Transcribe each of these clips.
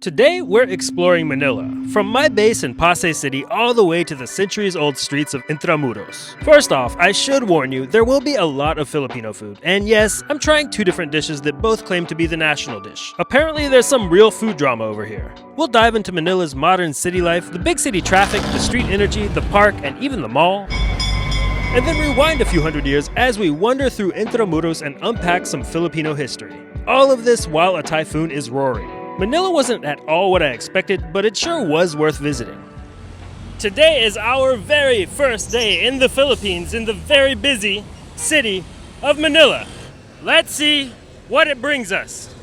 Today, we're exploring Manila, from my base in Pasay City all the way to the centuries-old streets of Intramuros. First off, I should warn you, there will be a lot of Filipino food, and yes, I'm trying two different dishes that both claim to be the national dish. Apparently, there's some real food drama over here. We'll dive into Manila's modern city life, the big city traffic, the street energy, the park, and even the mall. And then rewind a few hundred years as we wander through Intramuros and unpack some Filipino history. All of this while a typhoon is roaring. Manila wasn't at all what I expected, but it sure was worth visiting. Today is our very first day in the Philippines in the very busy city of Manila. Let's see what it brings us.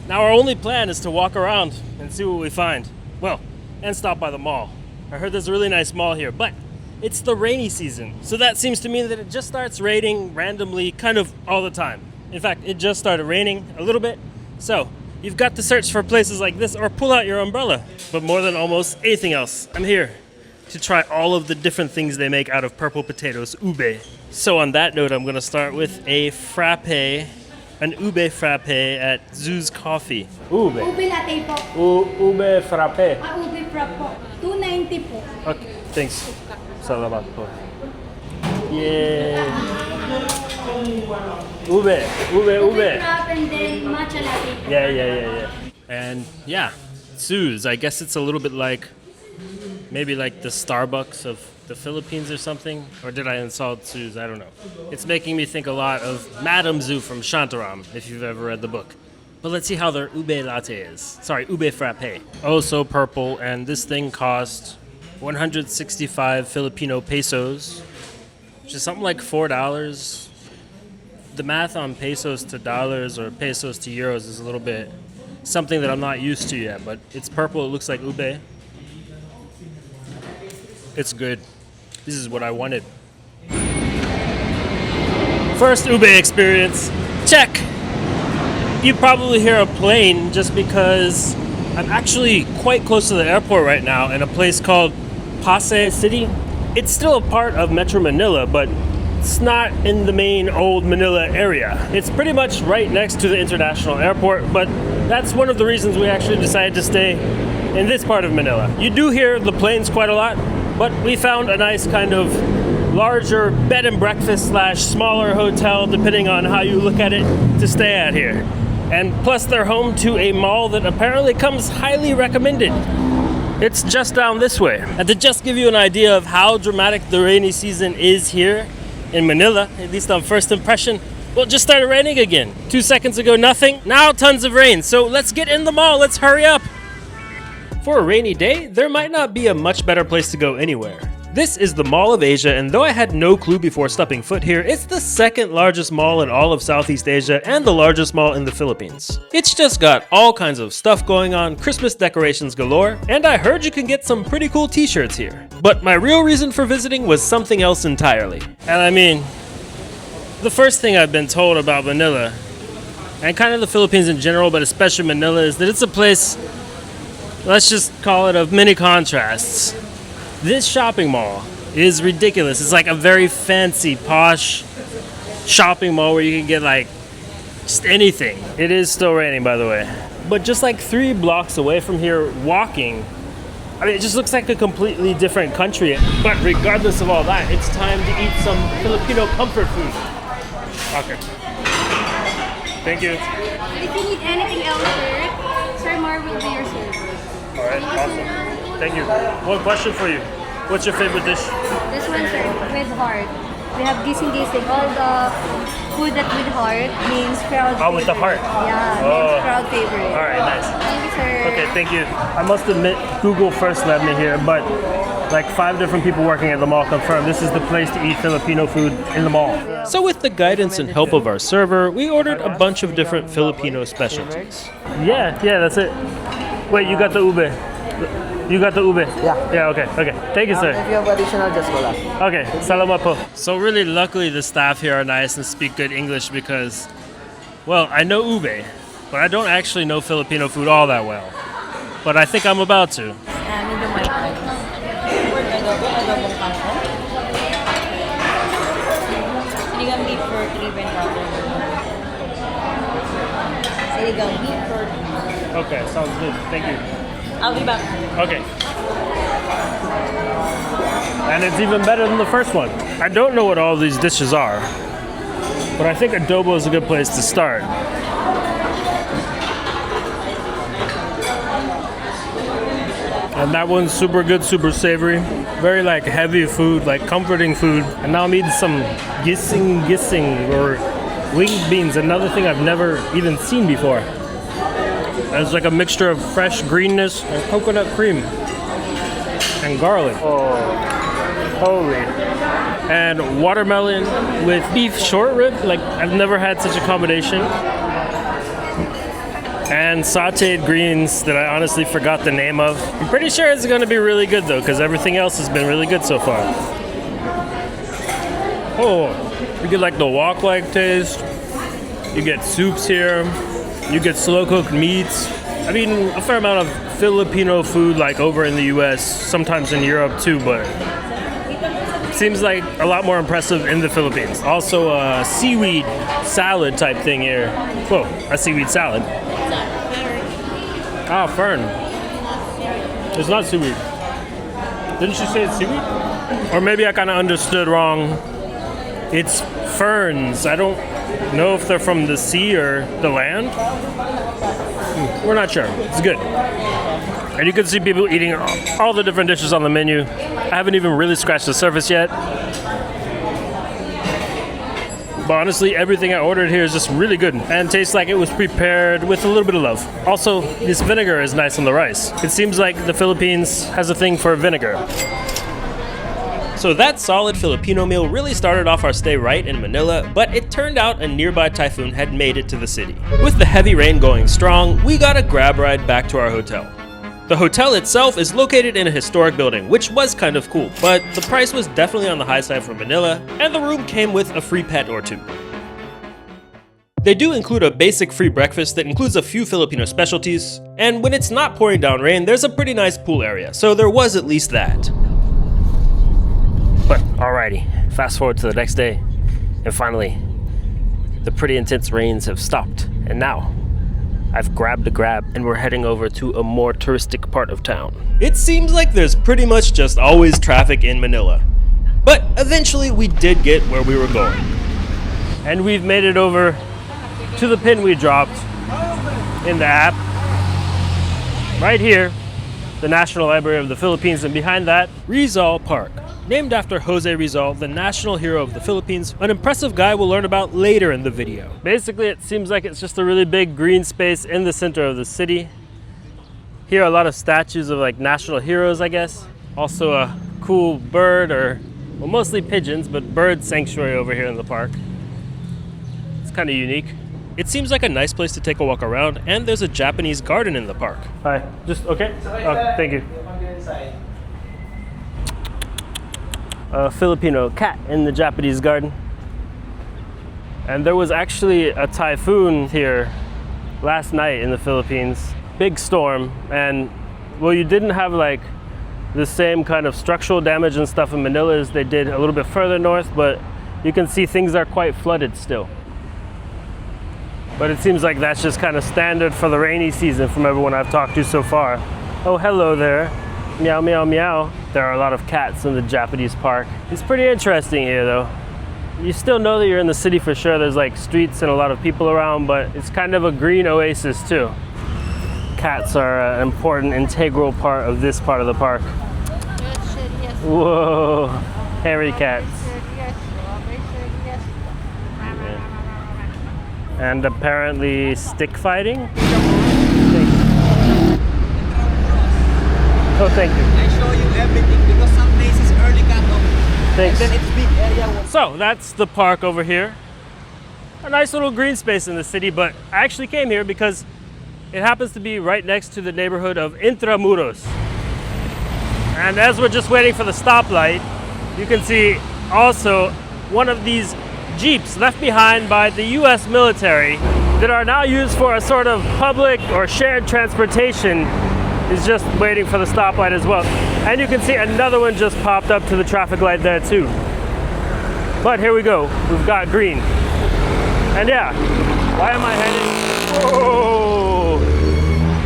Now our only plan is to walk around and see what we find. Well, and stop by the mall. I heard there's a really nice mall here, but it's the rainy season. So that seems to mean that it just starts raining randomly kind of all the time. In fact, it just started raining a little bit. So you've got to search for places like this or pull out your umbrella. But more than almost anything else, I'm here to try all of the different things they make out of purple potatoes, ube. So on that note, I'm gonna start with a frappe, an ube frappe at Zoo's Coffee. Ube. Ube latte po. Ube frappe. Ube frappe po. 290 po. Okay, thanks. Salamat po. Yeah. Ube Frappe and then matcha latte. Yeah. And yeah, Sue's. I guess it's a little bit like, maybe like the Starbucks of the Philippines or something. Or did I insult Sue's? I don't know. It's making me think a lot of Madame Zhu from Shantaram, if you've ever read the book. But let's see how their ube latte is. Sorry, ube frappe. Oh, so purple. And this thing cost 165 Filipino pesos, which is something like $4. The math on pesos to dollars or pesos to euros is a little bit something that I'm not used to yet, but it's purple, it looks like ube. It's good. This is what I wanted. First ube experience, check! You probably hear a plane just because I'm actually quite close to the airport right now in a place called Pasay City. It's still a part of Metro Manila, but it's not in the main old Manila area. It's pretty much right next to the international airport, but that's one of the reasons we actually decided to stay in this part of Manila. You do hear the planes quite a lot, but we found a nice kind of larger bed and breakfast / smaller hotel, depending on how you look at it, to stay at here. And plus they're home to a mall that apparently comes highly recommended. It's just down this way. And to just give you an idea of how dramatic the rainy season is here in Manila, at least on first impression, well, it just started raining again. 2 seconds ago, nothing. Now tons of rain. So let's get in the mall. Let's hurry up. For a rainy day, there might not be a much better place to go anywhere. This is the Mall of Asia, and though I had no clue before stepping foot here, it's the second largest mall in all of Southeast Asia and the largest mall in the Philippines. It's just got all kinds of stuff going on, Christmas decorations galore, and I heard you can get some pretty cool t-shirts here. But my real reason for visiting was something else entirely. And I mean, the first thing I've been told about Manila, and kind of the Philippines in general, but especially Manila, is that it's a place, let's just call it, of many contrasts. This shopping mall is ridiculous. It's like a very fancy, posh shopping mall where you can get like just anything. It is still raining, by the way. But just like 3 blocks away from here, walking, I mean, it just looks like a completely different country. But regardless of all that, it's time to eat some Filipino comfort food. Okay. Thank you. If you need anything else, Sir Mar will be your server. All right, awesome. Thank you. One question for you. What's your favorite dish? This one, sir, with heart. We have gising. All the food that with heart means crowd favorite. Oh, with the heart? Yeah, means crowd favorite. All right, nice. Thank you, sir. Okay, thank you. I must admit, Google first led me here, but like 5 different people working at the mall confirmed this is the place to eat Filipino food in the mall. So with the guidance and help of our server, we ordered a bunch of different Filipino specialties. Yeah, that's it. Wait, you got the ube? You got the ube? Yeah, okay. Thank you, sir. If you have additional, just call us. Okay, salamat po. So really, luckily, the staff here are nice and speak good English because, well, I know ube, but I don't actually know Filipino food all that well. But I think I'm about to. Okay, sounds good. Thank you. I'll be back. Okay. And it's even better than the first one. I don't know what all these dishes are, but I think adobo is a good place to start. And that one's super good, super savory. Very like heavy food, like comforting food. And now I'm eating some gising or winged beans, another thing I've never even seen before. It's like a mixture of fresh greenness and coconut cream and garlic. Oh, holy. And watermelon with beef short rib. Like, I've never had such a combination. And sauteed greens that I honestly forgot the name of. I'm pretty sure it's gonna be really good though, because everything else has been really good so far. Oh, you get like the wok-like taste. You get soups here. You get slow-cooked meats. I've eaten a fair amount of Filipino food like over in the US, sometimes in Europe too, but it seems like a lot more impressive in the Philippines. Also a seaweed salad type thing here. Whoa, a seaweed salad. Ah, fern. It's not seaweed. Didn't you say it's seaweed? Or maybe I kind of understood wrong. It's ferns. I don't know if they're from the sea or the land. We're not sure. It's good. And you can see people eating all the different dishes on the menu. I haven't even really scratched the surface yet. But honestly, everything I ordered here is just really good and tastes like it was prepared with a little bit of love. Also, this vinegar is nice on the rice. It seems like the Philippines has a thing for vinegar. So that solid Filipino meal really started off our stay right in Manila, but it turned out a nearby typhoon had made it to the city. With the heavy rain going strong, we got a grab ride back to our hotel. The hotel itself is located in a historic building, which was kind of cool, but the price was definitely on the high side for Manila, and the room came with a free pet or two. They do include a basic free breakfast that includes a few Filipino specialties, and when it's not pouring down rain, there's a pretty nice pool area, so there was at least that. But alrighty, fast forward to the next day, and finally, the pretty intense rains have stopped, and now, I've grabbed a grab and we're heading over to a more touristic part of town. It seems like there's pretty much just always traffic in Manila. But eventually we did get where we were going. And we've made it over to the pin we dropped in the app. Right here, the National Library of the Philippines, and behind that, Rizal Park. Named after José Rizal, the national hero of the Philippines, an impressive guy we'll learn about later in the video. Basically, it seems like it's just a really big green space in the center of the city. Here are a lot of statues of like national heroes, I guess. Also a cool bird, or well, mostly pigeons, but bird sanctuary over here in the park. It's kind of unique. It seems like a nice place to take a walk around, and there's a Japanese garden in the park. Hi, just okay? Oh, thank you. A Filipino cat in the Japanese garden. And there was actually a typhoon here last night in the Philippines. Big storm, and well, you didn't have like the same kind of structural damage and stuff in Manila as they did a little bit further north, but you can see things are quite flooded still. But it seems like that's just kind of standard for the rainy season from everyone I've talked to so far. Oh, hello there. Meow, meow, meow. There are a lot of cats in the Japanese park. It's pretty interesting here though. You still know that you're in the city for sure. There's like streets and a lot of people around, but it's kind of a green oasis too. Cats are an important, integral part of this part of the park. Whoa, hairy cats. And apparently stick fighting? Oh, thank you. I show you everything because some places early cut off. Thanks. And then it's big area. So that's the park over here. A nice little green space in the city, but I actually came here because it happens to be right next to the neighborhood of Intramuros. And as we're just waiting for the stoplight, you can see also one of these Jeeps left behind by the US military that are now used for a sort of public or shared transportation is just waiting for the stoplight as well. And you can see another one just popped up to the traffic light there too. But here we go, we've got green. And yeah, why am I heading? Whoa!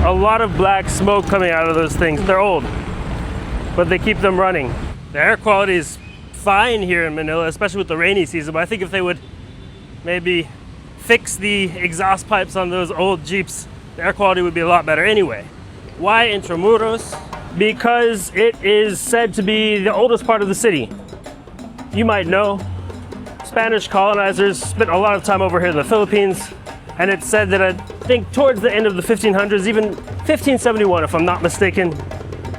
A lot of black smoke coming out of those things. They're old, but they keep them running. The air quality is fine here in Manila, especially with the rainy season, but I think if they would maybe fix the exhaust pipes on those old Jeeps, the air quality would be a lot better. Anyway, why Intramuros? Because it is said to be the oldest part of the city. You might know, Spanish colonizers spent a lot of time over here in the Philippines, and it's said that I think towards the end of the 1500s, even 1571 if I'm not mistaken,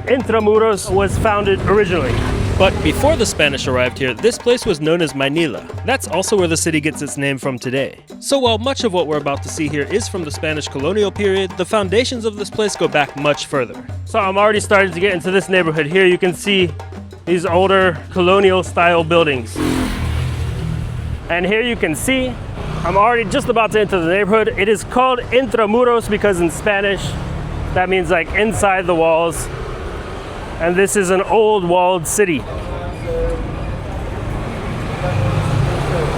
Intramuros was founded originally. But before the Spanish arrived here, this place was known as Maynila. That's also where the city gets its name from today. So while much of what we're about to see here is from the Spanish colonial period, the foundations of this place go back much further. So I'm already starting to get into this neighborhood here. You can see these older colonial style buildings. And here you can see, I'm already just about to enter the neighborhood. It is called Intramuros because in Spanish, that means like inside the walls. And this is an old walled city.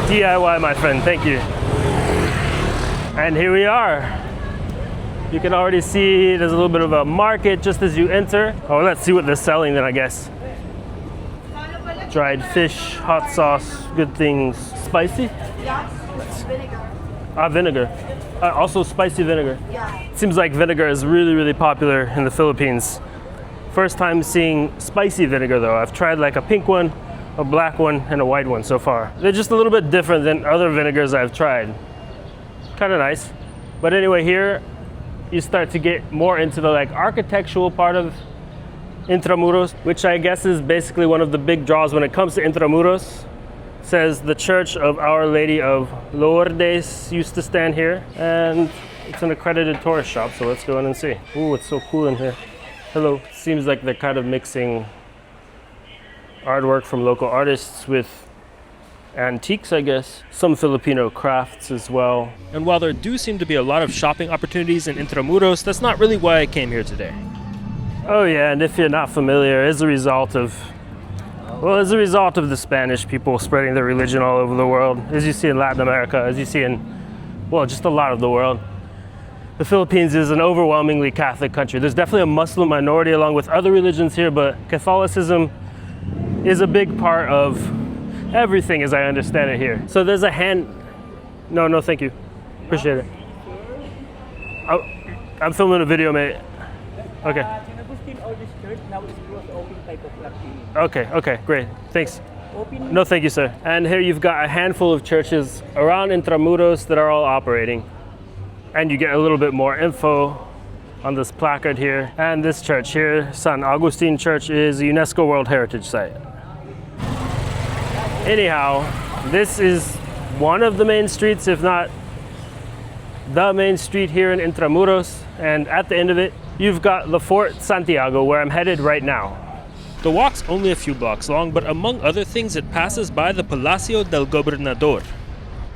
DIY, my friend, thank you. And here we are. You can already see there's a little bit of a market just as you enter. Oh, let's see what they're selling then, I guess. Dried fish, hot sauce, good things. Spicy? Yes, vinegar. Vinegar. Also spicy vinegar. Yeah. Seems like vinegar is really, really popular in the Philippines. First time seeing spicy vinegar though. I've tried like a pink one, a black one, and a white one so far. They're just a little bit different than other vinegars I've tried. Kind of nice. But anyway, here you start to get more into the like architectural part of Intramuros, which I guess is basically one of the big draws when it comes to Intramuros. It says the Church of Our Lady of Lourdes used to stand here, and it's an accredited tourist shop, so let's go in and see. Ooh, it's so cool in here. Hello. Seems like they're kind of mixing artwork from local artists with antiques, I guess. Some Filipino crafts as well. And while there do seem to be a lot of shopping opportunities in Intramuros, that's not really why I came here today. Oh yeah, and if you're not familiar, as a result of the Spanish people spreading their religion all over the world, as you see in Latin America, as you see in, well, just a lot of the world. The Philippines is an overwhelmingly Catholic country. There's definitely a Muslim minority along with other religions here, but Catholicism is a big part of everything as I understand it here. So there's a hand... No, thank you. Appreciate it. Oh, I'm filming a video, mate. Okay. Okay, great. Thanks. No, thank you, sir. And here you've got a handful of churches around Intramuros that are all operating. And you get a little bit more info on this placard here. And this church here, San Agustin Church, is a UNESCO World Heritage Site. Anyhow, this is one of the main streets, if not the main street here in Intramuros. And at the end of it, you've got the Fort Santiago, where I'm headed right now. The walk's only a few blocks long, but among other things, it passes by the Palacio del Gobernador.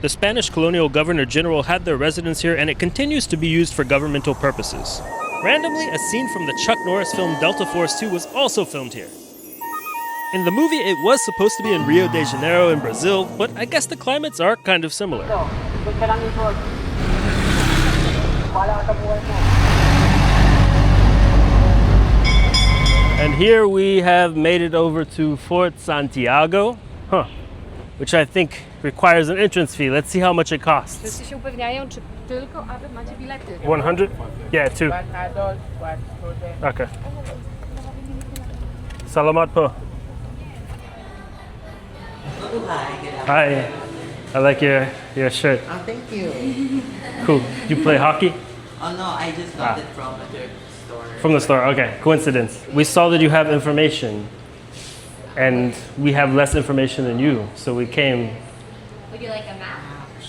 The Spanish colonial governor general had their residence here, and it continues to be used for governmental purposes. Randomly, a scene from the Chuck Norris film Delta Force 2 was also filmed here. In the movie, it was supposed to be in Rio de Janeiro in Brazil, but I guess the climates are kind of similar. And here we have made it over to Fort Santiago, which I think requires an entrance fee. Let's see how much it costs. 100? Yeah, 2. Okay. Salamat po. Hi. I like your shirt. Oh, thank you. Cool. You play hockey? Oh no, I just got it from the store. From the store, okay. Coincidence. We saw that you have information, and we have less information than you, so we came. Would you like a map?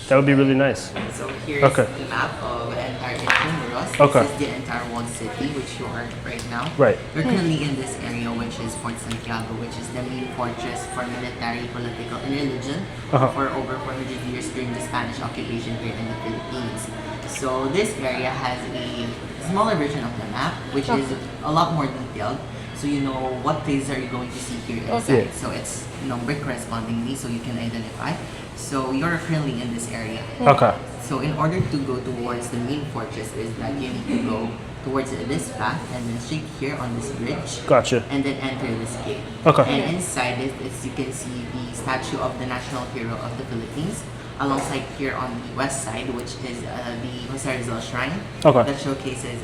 That would be really nice. So here's the map of entire Intramuros. Okay. This is the entire walled city, which you are right now. Right. We're currently in this area, which is Fort Santiago, which is the main fortress for military, political, and religion for over 400 years during the Spanish occupation here in the Philippines. So this area has a smaller version of the map, which is a lot more detailed. So you know what places are you going to see here inside. So it's numbered correspondingly, so you can identify. So you're currently in this area. Okay. So in order to go towards the main fortress is that you need to go towards this path and then straight here on this bridge. Gotcha. And then enter this gate. Okay. And inside it, as you can see, the statue of the national hero of the Philippines. Alongside here on the west side, which is the José Rizal shrine. Okay. That showcases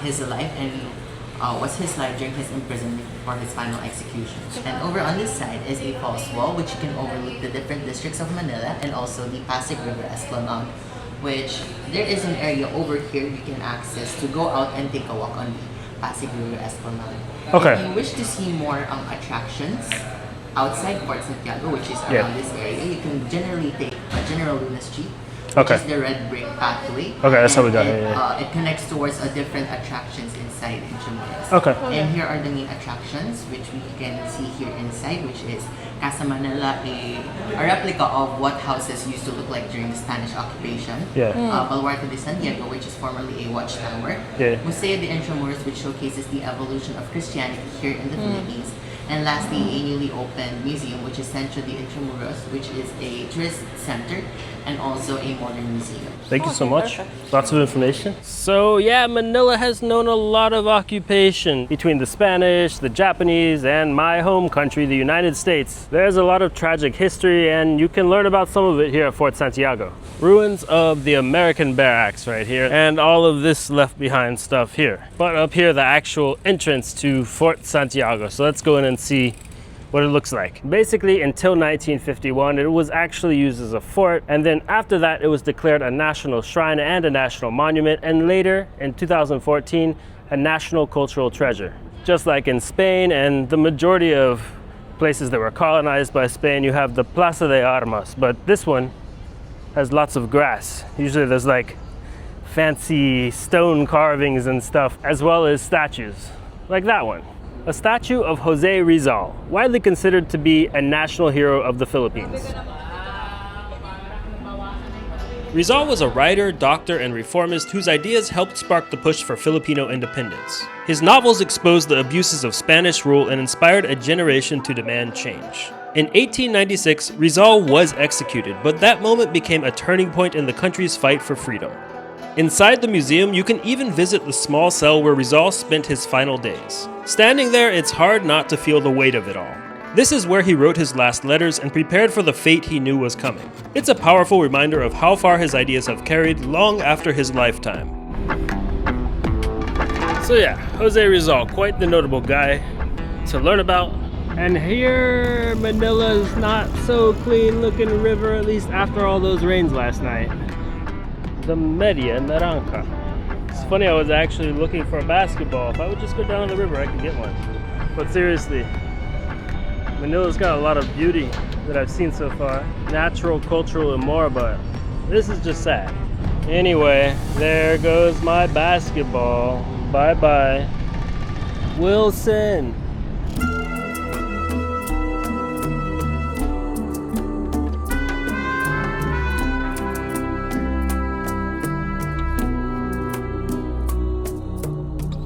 his life and was his life during his imprisonment for his final execution. And over on this side is a false wall, which you can overlook the different districts of Manila and also the Pasay River Esplanade, which there is an area over here you can access to go out and take a walk on the Pasay River Esplanade. Okay. If you wish to see more attractions outside Fort Santiago, which is around this area, you can generally take a General Luna Street, which is the red brick pathway. Okay, that's how we got it. it. Yeah. It connects towards different attractions inside Intramuros. Okay. And here are the main attractions, which we can see here inside, which is Casa Manila, a replica of what houses used to look like during the Spanish occupation. Yeah. Baluarte de San Diego, which is formerly a watchtower. Yeah. Museo de Intramuros, which showcases the evolution of Christianity here in the Philippines. And lastly, a newly opened museum, which is Centro de Intramuros, which is a tourist center and also a modern museum. Thank you so much. Lots of information. So yeah, Manila has known a lot of occupation between the Spanish, the Japanese, and my home country, the United States. There's a lot of tragic history, and you can learn about some of it here at Fort Santiago. Ruins of the American barracks right here, and all of this left behind stuff here. But up here, the actual entrance to Fort Santiago. So let's go in and see what it looks like. Basically, until 1951, it was actually used as a fort, and then after that, it was declared a national shrine and a national monument, and later, in 2014, a national cultural treasure. Just like in Spain and the majority of places that were colonized by Spain, you have the Plaza de Armas, but this one has lots of grass. Usually there's like fancy stone carvings and stuff, as well as statues, like that one. A statue of José Rizal, widely considered to be a national hero of the Philippines. Rizal was a writer, doctor, and reformist whose ideas helped spark the push for Filipino independence. His novels exposed the abuses of Spanish rule and inspired a generation to demand change. In 1896, Rizal was executed, but that moment became a turning point in the country's fight for freedom. Inside the museum, you can even visit the small cell where Rizal spent his final days. Standing there, it's hard not to feel the weight of it all. This is where he wrote his last letters and prepared for the fate he knew was coming. It's a powerful reminder of how far his ideas have carried long after his lifetime. So yeah, José Rizal, quite the notable guy to learn about. And here, Manila's not so clean looking river, at least after all those rains last night. The Media Naranja. It's funny, I was actually looking for a basketball. If I would just go down the river, I could get one. But seriously, Manila's got a lot of beauty that I've seen so far. Natural, cultural, and more, but this is just sad. Anyway, there goes my basketball. Bye-bye. Wilson.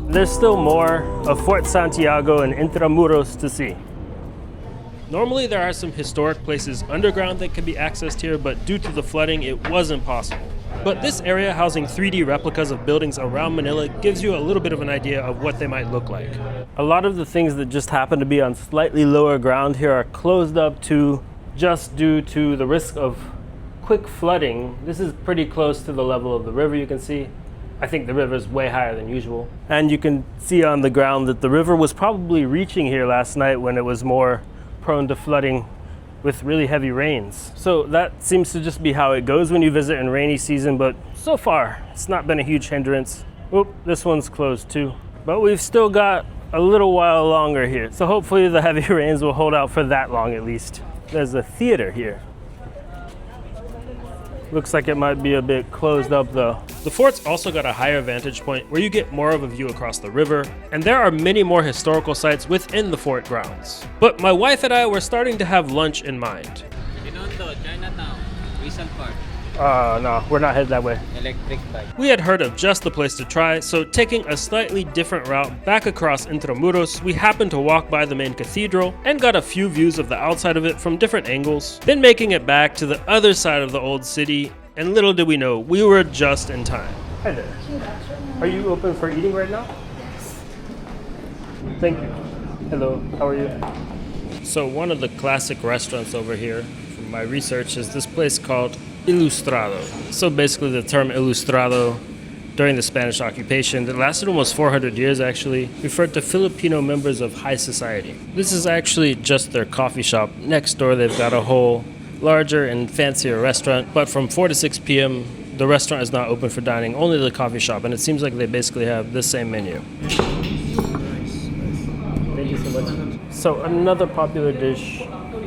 There's still more of Fort Santiago and Intramuros to see. Normally there are some historic places underground that can be accessed here, but due to the flooding, it wasn't possible. But this area housing 3D replicas of buildings around Manila gives you a little bit of an idea of what they might look like. A lot of the things that just happen to be on slightly lower ground here are closed up just due to the risk of quick flooding. This is pretty close to the level of the river, you can see. I think the river is way higher than usual. And you can see on the ground that the river was probably reaching here last night when it was more prone to flooding with really heavy rains. So that seems to just be how it goes when you visit in rainy season, but so far it's not been a huge hindrance. Oop, this one's closed too. But we've still got a little while longer here. So hopefully the heavy rains will hold out for that long at least. There's a theater here. Looks like it might be a bit closed up though. The fort's also got a higher vantage point where you get more of a view across the river, and there are many more historical sites within the fort grounds. But my wife and I were starting to have lunch in mind. Binondo, Chinatown, Rizal Park. No, we're not headed that way. Electric bike. We had heard of just the place to try, so taking a slightly different route back across Intramuros, we happened to walk by the main cathedral and got a few views of the outside of it from different angles, then making it back to the other side of the old city, and little did we know, we were just in time. Hi there. Are you open for eating right now? Thank you. Hello, how are you? So one of the classic restaurants over here, from my research, is this place called Ilustrado. So basically the term Ilustrado during the Spanish occupation that lasted almost 400 years actually, referred to Filipino members of high society. This is actually just their coffee shop. Next door they've got a whole larger and fancier restaurant, but from 4 to 6 p.m. the restaurant is not open for dining, only the coffee shop, and it seems like they basically have the same menu. Thank you so much. So another popular dish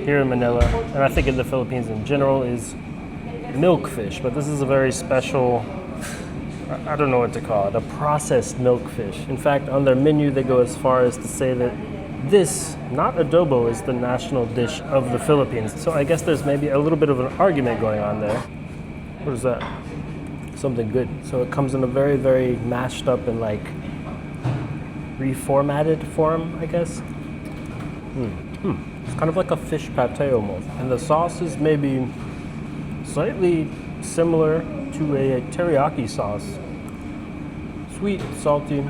here in Manila, and I think in the Philippines in general, is milkfish, but this is a very special, I don't know what to call it, a processed milkfish. In fact, on their menu they go as far as to say that this, not adobo, is the national dish of the Philippines. So I guess there's maybe a little bit of an argument going on there. What is that? Something good. So it comes in a very, very mashed up and like reformatted form, I guess. It's kind of like a fish pate almost. And the sauce is maybe slightly similar to a teriyaki sauce. Sweet, salty,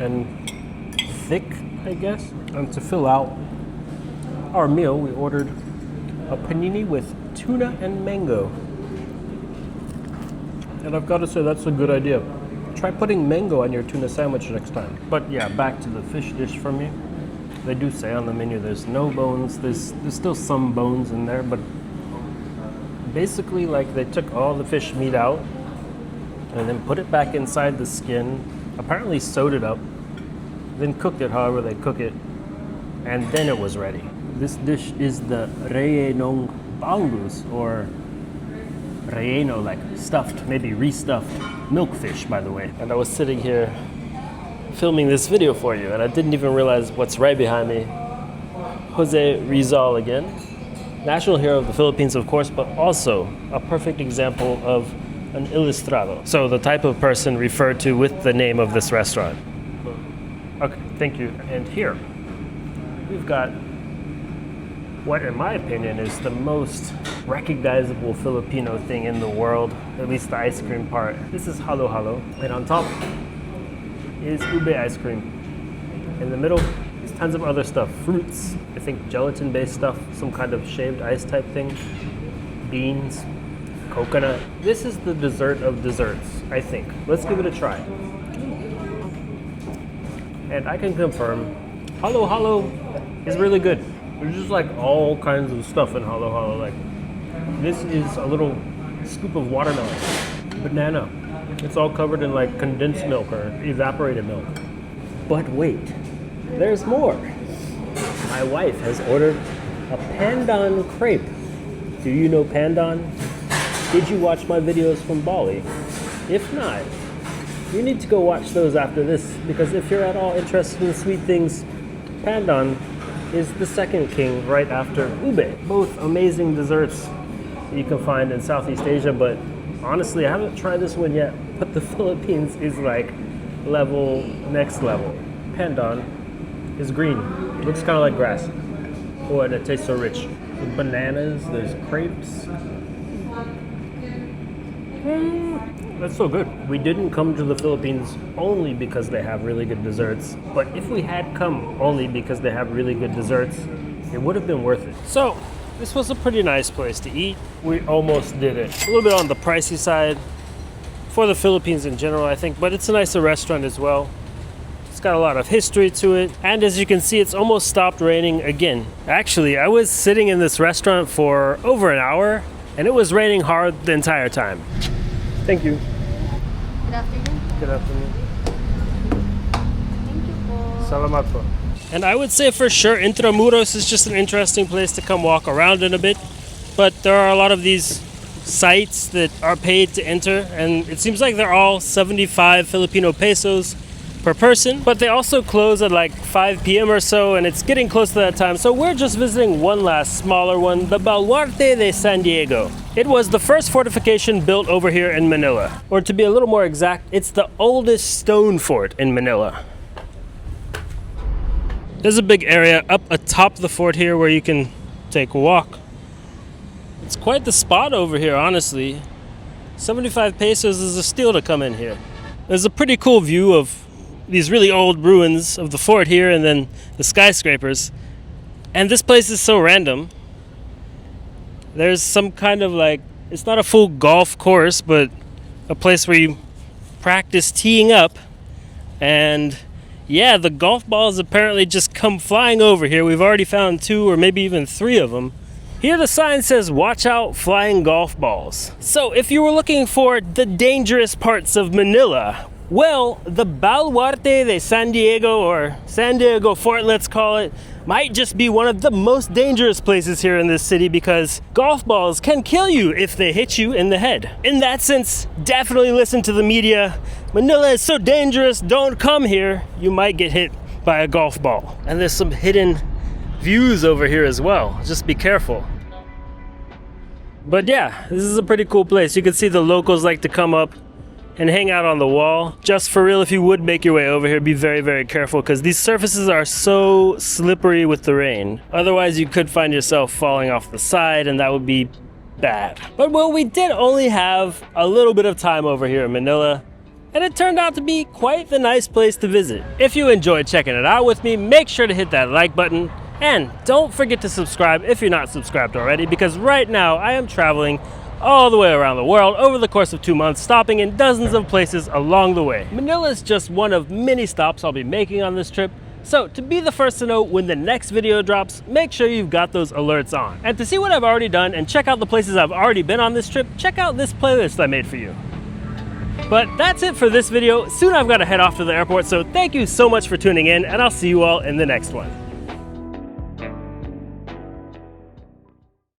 and thick, I guess. And to fill out our meal, we ordered a panini with tuna and mango. And I've got to say, that's a good idea. Try putting mango on your tuna sandwich next time. But yeah, back to the fish dish for me. They do say on the menu there's no bones. There's still some bones in there, but basically like they took all the fish meat out and then put it back inside the skin, apparently sewed it up, then cooked it however they cook it, and then it was ready. This dish is the rellenong bangus, or relleno, like stuffed, maybe restuffed milkfish, by the way. And I was sitting here filming this video for you, and I didn't even realize what's right behind me. José Rizal again. National hero of the Philippines, of course, but also a perfect example of an ilustrado. So the type of person referred to with the name of this restaurant. Okay, thank you. And here, we've got what, in my opinion, is the most recognizable Filipino thing in the world, at least the ice cream part. This is halo halo, and on top is ube ice cream. In the middle is tons of other stuff, fruits, I think gelatin-based stuff, some kind of shaved ice type thing, beans, coconut. This is the dessert of desserts, I think. Let's give it a try. And I can confirm, halo halo is really good. There's just like all kinds of stuff in halo halo. Like this is a little scoop of watermelon, banana. It's all covered in like condensed milk or evaporated milk. But wait, there's more. My wife has ordered a pandan crepe. Do you know pandan? Did you watch my videos from Bali? If not, you need to go watch those after this, because if you're at all interested in sweet things, pandan is the second king right after ube. Both amazing desserts that you can find in Southeast Asia, but honestly, I haven't tried this one yet, but the Philippines is like next level. Pandan is green. It looks kind of like grass. Oh, and it tastes so rich. With bananas, there's crepes. That's so good. We didn't come to the Philippines only because they have really good desserts, but if we had come only because they have really good desserts, it would have been worth it. So, this was a pretty nice place to eat. We almost did it. A little bit on the pricey side for the Philippines in general, I think, but it's a nicer restaurant as well. It's got a lot of history to it, and as you can see, it's almost stopped raining again. Actually, I was sitting in this restaurant for over an hour, and it was raining hard the entire time. Thank you. Good afternoon. Good afternoon. Thank you po. Salamat po. And I would say for sure Intramuros is just an interesting place to come walk around in a bit. But there are a lot of these sites that are paid to enter, and it seems like they're all 75 Filipino pesos per person. But they also close at like 5 p.m. or so, and it's getting close to that time. So we're just visiting one last smaller one, the Baluarte de San Diego. It was the first fortification built over here in Manila. Or to be a little more exact, it's the oldest stone fort in Manila. There's a big area up atop the fort here where you can take a walk. It's quite the spot over here, honestly. 75 pesos is a steal to come in here. There's a pretty cool view of these really old ruins of the fort here and then the skyscrapers. And this place is so random. There's some kind of like, it's not a full golf course, but a place where you practice teeing up. And yeah, the golf balls apparently just come flying over here. We've already found 2 or maybe even 3 of them. Here the sign says, watch out, flying golf balls. So if you were looking for the dangerous parts of Manila, well, the Baluarte de San Diego, or San Diego Fort, let's call it, might just be one of the most dangerous places here in this city because golf balls can kill you if they hit you in the head. In that sense, definitely listen to the media. Manila is so dangerous, don't come here. You might get hit by a golf ball. And there's some hidden views over here as well. Just be careful. But yeah, this is a pretty cool place. You can see the locals like to come up and hang out on the wall. Just for real, if you would make your way over here, be very, very careful because these surfaces are so slippery with the rain. Otherwise, you could find yourself falling off the side and that would be bad. But well, we did only have a little bit of time over here in Manila, and it turned out to be quite the nice place to visit. If you enjoyed checking it out with me, make sure to hit that like button. And don't forget to subscribe if you're not subscribed already, because right now I am traveling all the way around the world over the course of 2 months, stopping in dozens of places along the way. Manila is just one of many stops I'll be making on this trip, so to be the first to know when the next video drops, make sure you've got those alerts on. And to see what I've already done and check out the places I've already been on this trip, check out this playlist I made for you. But that's it for this video. Soon I've got to head off to the airport, so thank you so much for tuning in, and I'll see you all in the next one.